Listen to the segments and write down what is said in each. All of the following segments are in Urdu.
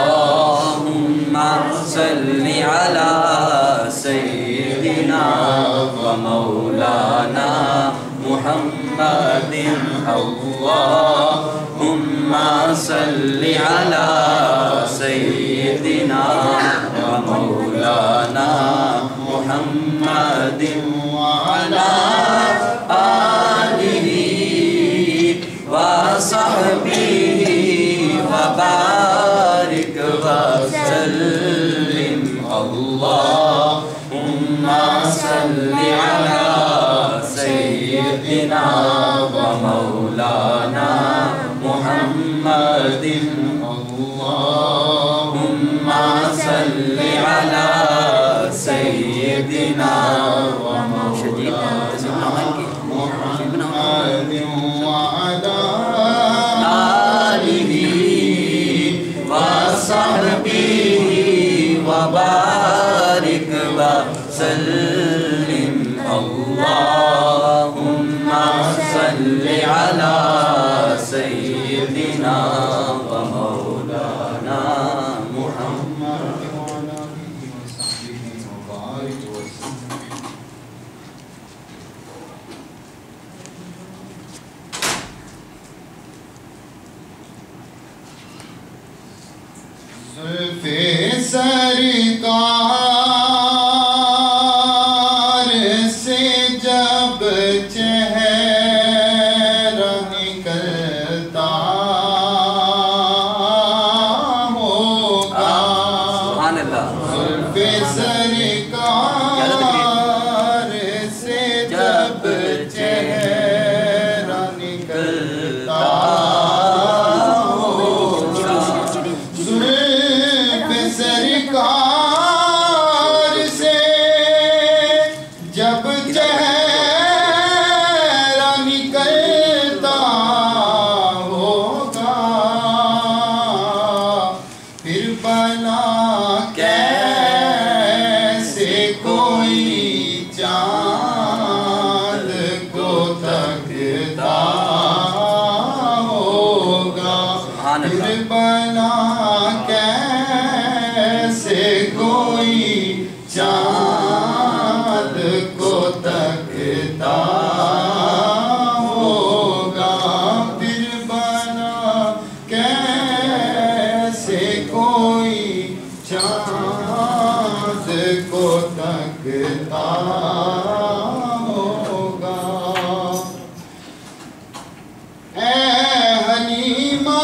اللهم صل على سيدنا ومولانا محمد اللهم صل على سيدنا ومولانا محمد وعلى آله وصحبه وبارك وسلم اللهم صل على سيدنا ومولانا محمد اللهم صل على سيدنا ومولانا محمد وعلى آله وصحبه وبارك وسلم اللهم صل على سيدنا ومولانا محمد وعلى آله وصحبه وبارك وسلم. زلف سرکار سے جب چہرہ نکلتا ہوگا زلف سرکار سے جب چہرہ نکلتا سرکار سے جب چہرہ نکلتا ہوگا پھر بنا کیسے کوئی چاند کو تکتا ہوگا پھر بنا کیسے کوئی چاند کو تکتا ہوگا پھر بنا کیسے کوئی چاند کو تکتا ہوگا. اے حلیمہ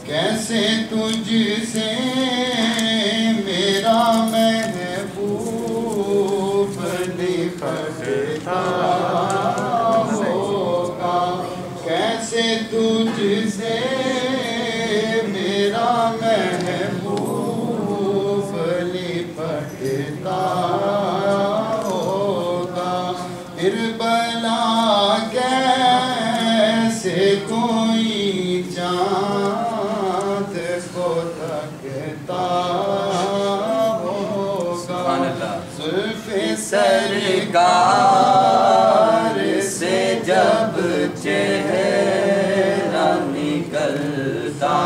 کیسے تجھ سے میرا محبوب نکھرتا ہوگا کیسے تجھ سے میرا محبوب نکھرتا ہوگا پھر بلا کیسے کوئی چاند کو تکتا ہوگا زلف سرکار سے جب چہرہ نکلتا